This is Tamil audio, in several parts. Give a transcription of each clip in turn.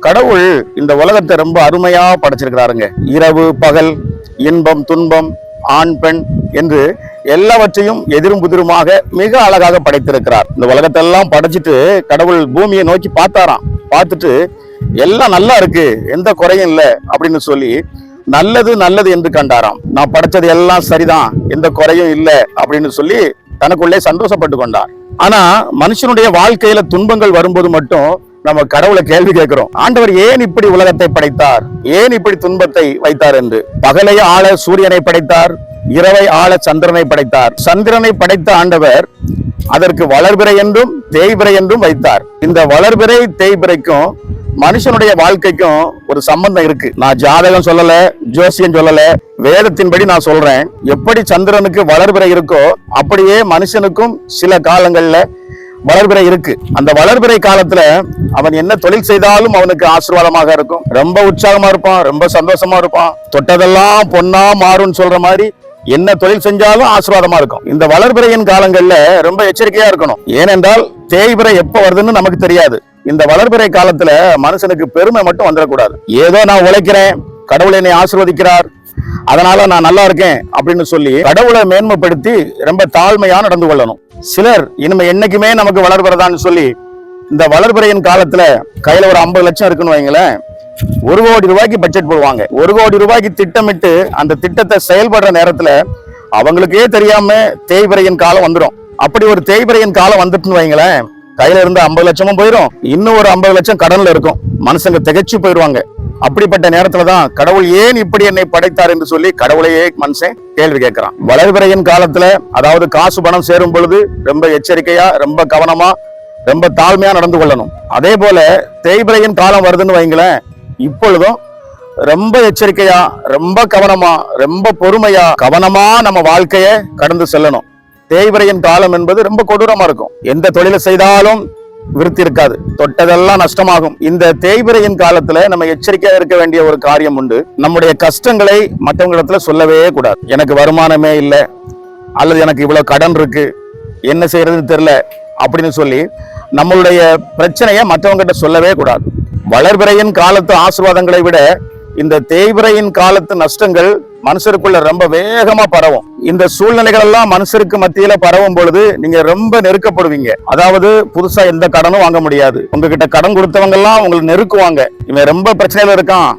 கடவுள் இந்த உலகத்தை ரொம்ப அருமையா படைச்சிருக்கிறாருங்க. இரவு பகல், இன்பம் துன்பம், ஆண் பெண் என்று எல்லாவற்றையும் எதிரும் புதிருமாக மிக அழகாக படைத்திருக்கிறார். இந்த உலகத்தை எல்லாம் படைச்சிட்டு கடவுள் பூமியை நோக்கி பார்த்தாராம். பார்த்துட்டு எல்லாம் நல்லா இருக்கு, எந்த குறையும் இல்லை அப்படின்னு சொல்லி நல்லது நல்லது என்று கண்டாராம். நான் படைச்சது எல்லாம் சரிதான், எந்த குறையும் இல்லை அப்படின்னு சொல்லி தனக்குள்ளே சந்தோஷப்பட்டு கொண்டார். ஆனா மனுஷனுடைய வாழ்க்கையில துன்பங்கள் வரும்போது மட்டும் நம்ம கடவுளை கேள்வி கேட்கிறோம். ஆண்டவர் ஏன் இப்படி உலகத்தை படைத்தார், ஏன் இப்படி துன்பத்தை வைத்தார் என்று. பகலை ஆள சூரியனை படைத்தார், இரவை ஆள சந்திரனை படைத்தார். சந்திரனை படைத்த ஆண்டவர் அதற்கு வளர்பிறை என்றும் தேய்பிறை என்றும் வைத்தார். இந்த வளர்பிறை தேய்பிறைக்கும் மனுஷனுடைய வாழ்க்கைக்கும் ஒரு சம்பந்தம் இருக்கு. நான் ஜாதகம் சொல்லல, ஜோசியம் சொல்லல, வேதத்தின்படி நான் சொல்றேன். எப்படி சந்திரனுக்கு வளர்பிறை இருக்கோ அப்படியே மனுஷனுக்கும் சில காலங்கள்ல வளர்பிறை இருக்கு. அந்த வளர்பிறை காலத்துல அவன் என்ன தொழில் செய்தாலும் அவனுக்கு ஆசீர்வாதமாக இருக்கும், ரொம்ப உற்சாகமா இருப்பான், ரொம்ப சந்தோஷமா இருப்பான். தொட்டதெல்லாம் பொன்னா மாறும்னு சொல்ற மாதிரி என்ன தொழில் செஞ்சாலும் ஆசீர்வாதமா இருக்கும். இந்த வளர்பிறையின் காலங்கள்ல ரொம்ப எச்சரிக்கையா இருக்கணும். ஏனென்றால் தேய்பிறை எப்ப வருதுன்னு நமக்கு தெரியாது. இந்த வளர்பிறை காலத்துல மனுஷனுக்கு பெருமை மட்டும் வந்துடக்கூடாது. ஏதோ நான் உழைக்கிறேன், கடவுள் என்னை ஆசீர்வதிக்கிறார், அதனால நான் நல்லா இருக்கேன் அப்படின்னு சொல்லி கடவுளை மேன்மைப்படுத்தி ரொம்ப தாழ்மையா நடந்து கொள்ளணும். சிலர் இனிமே என்னைக்குமே நமக்கு வளர்பிறைதான்னு சொல்லி இந்த வளர்பிறையின் காலத்துல கையில ஒரு 50 லட்சம் இருக்குன்னு வைங்களேன், 1 கோடி ரூபாய்க்கு பட்ஜெட் போடுவாங்க. 1 கோடி ரூபாய்க்கு திட்டமிட்டு அந்த திட்டத்தை செயல்படுற நேரத்துல அவங்களுக்கே தெரியாம தேய்பிறையின் காலம் வந்துடும். அப்படி ஒரு தேய்பிறையின் காலம் வந்துட்டுன்னு வைங்களேன், கையில இருந்து 50 லட்சமும் போயிடும், இன்னும் ஒரு 50 லட்சம் கடன்ல இருக்கும். மனுஷங்க திகைச்சு போயிடுவாங்க. அப்படிப்பட்ட நேரத்துலதான் கடவுள் ஏன் இப்படி என்னை படைத்தார் என்று சொல்லி கடவுளையே மனுஷன் கேள்வி கேட்கிறான். வளர்பிறையின் காலத்துல, அதாவது காசு பணம் சேரும் பொழுது ரொம்ப எச்சரிக்கையா, ரொம்ப கவனமா, ரொம்ப தாழ்மையா நடந்து கொள்ளணும். அதே போல தேய்பிறையின் காலம் வருதுன்னு வைங்களேன், இப்பொழுதும் ரொம்ப எச்சரிக்கையா, ரொம்ப கவனமா, ரொம்ப பொறுமையா, கவனமா நம்ம வாழ்க்கைய கடந்து செல்லணும். தேய்பிறையின் காலம் என்பது ரொம்ப கொடூரமா இருக்கும். எந்த தொழிலை செய்தாலும் விருத்தி இருக்காது, தொட்டதெல்லாம் நஷ்டமாகும். இந்த தேய்பிறையின் காலத்துல நம்ம எச்சரிக்கையா இருக்க வேண்டிய ஒரு காரியம் உண்டு. நம்முடைய கஷ்டங்களை மற்றவங்களிடத்துல சொல்லவே கூடாது. எனக்கு வருமானமே இல்லை, அல்லது எனக்கு இவ்வளவு கடன் இருக்கு, என்ன செய்யறதுன்னு தெரியல அப்படின்னு சொல்லி நம்மளுடைய பிரச்சனையை மற்றவங்க கிட்ட சொல்லவே கூடாது. வளர்பிறையின் காலத்து ஆசீர்வாதங்களை விட இந்த தேய்பிறையின் காலத்து நஷ்டங்கள் மனுஷருக்குள்ள ரொம்ப வேகமா பரவும். இந்த சூழ்நிலைகள் எல்லாம் மனுஷருக்கு மத்தியில பரவும் பொழுது நீங்க ரொம்ப நெருக்கப்படுவீங்க. அதாவது புதுசா எந்த கடனும் வாங்க முடியாது. உங்ககிட்ட கடன் கொடுத்தவங்க எல்லாம் உங்களுக்கு நெருக்குவாங்க. இவன் ரொம்ப பிரச்சனையில இருக்கான்,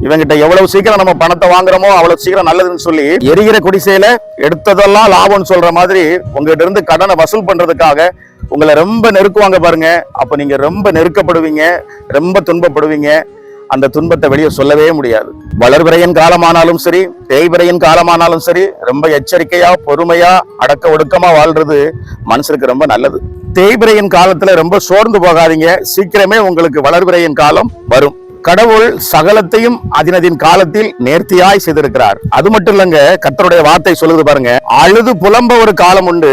இவங்கிட்ட எவ்வளவு சீக்கிரம் நம்ம பணத்தை வாங்குறோமோ அவ்வளவு சீக்கிரம் நல்லதுன்னு சொல்லி எரிகிற குடிசையில எடுத்ததெல்லாம் லாபம்னு சொல்ற மாதிரி உங்ககிட்ட இருந்து கடனை வசூல் பண்றதுக்காக உங்களை ரொம்ப நெருக்குவாங்க பாருங்க. அப்ப நீங்க ரொம்ப நெருக்கப்படுவீங்க, ரொம்ப துன்பப்படுவீங்க. அந்த துன்பத்தை வெளியே சொல்லவே முடியாது. வளர்பிறையின் காலமானாலும் சரி, தேய்பிறையின் காலமானாலும் சரி, ரொம்ப எச்சரிக்கையா, பொறுமையா, அடக்க ஒடுக்கமா வாழ்றது மனுஷருக்கு ரொம்ப நல்லது. தேய்பிறையின் காலத்துல ரொம்ப சோர்ந்து போகாதீங்க, சீக்கிரமே உங்களுக்கு வளர்பிறையின் காலம் வரும். கடவுள் சகலத்தையும் அதினதின் காலத்தில் நேர்த்தியாய் செய்திருக்கிறார். அது மட்டும் இல்லங்க, கர்த்தருடைய வார்த்தை சொல்லுது பாருங்க, அழுது புலம்ப ஒரு காலம் உண்டு,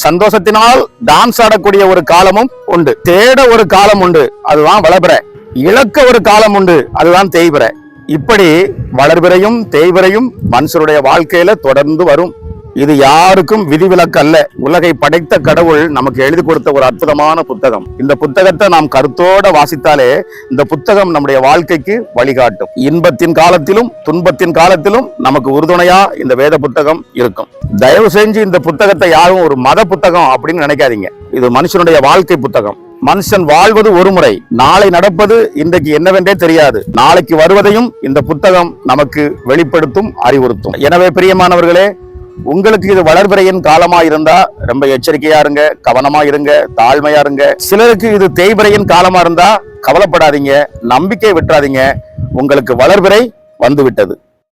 சந்தோஷத்தினால் டான்ஸ் ஆடக்கூடிய ஒரு காலமும் உண்டு, தேட ஒரு காலம் உண்டு, அதுதான் வளர்பிறை, இழக்க ஒரு காலம் உண்டு, அதுதான் தேய்பிறை. இப்படி வளர்பிறையும் தேய்பிறையும் மனுஷருடைய வாழ்க்கையில தொடர்ந்து வரும். இது யாருக்கும் விதிவிலக்கு அல்ல. உலகை படைத்த கடவுள் நமக்கு எழுதி கொடுத்த ஒரு அற்புதமான புத்தகம். இந்த புத்தகத்தை நாம் கருத்தோட வாசித்தாலே இந்த புத்தகம் நம்முடைய வாழ்க்கைக்கு வழிகாட்டும். இன்பத்தின் காலத்திலும் துன்பத்தின் காலத்திலும் நமக்கு உறுதுணையா இந்த வேத புத்தகம் இருக்கும். தயவு செஞ்சு இந்த புத்தகத்தை யாரும் ஒரு மத புத்தகம் அப்படின்னு நினைக்காதீங்க. இது மனுஷனுடைய வாழ்க்கை புத்தகம். மனுஷன் வாழ்வது ஒரு முறை, நாளை நடப்பது இன்றைக்கு என்னவென்றே தெரியாது. நாளைக்கு வருவதையும் இந்த புத்தகம் நமக்கு வெளிப்படுத்தும், அறிவுறுத்தும். எனவே பிரியமானவர்களே, உங்களுக்கு இது வளர்பிறையின் காலமா இருந்தா ரொம்ப எச்சரிக்கையா இருங்க, கவனமா இருங்க, தாழ்மையா இருங்க. சிலருக்கு இது தேய்பிறையின் காலமா இருந்தா கவலைப்படாதீங்க, நம்பிக்கை விட்டுறாதீங்க, உங்களுக்கு வளர்பிறை வந்து விட்டது.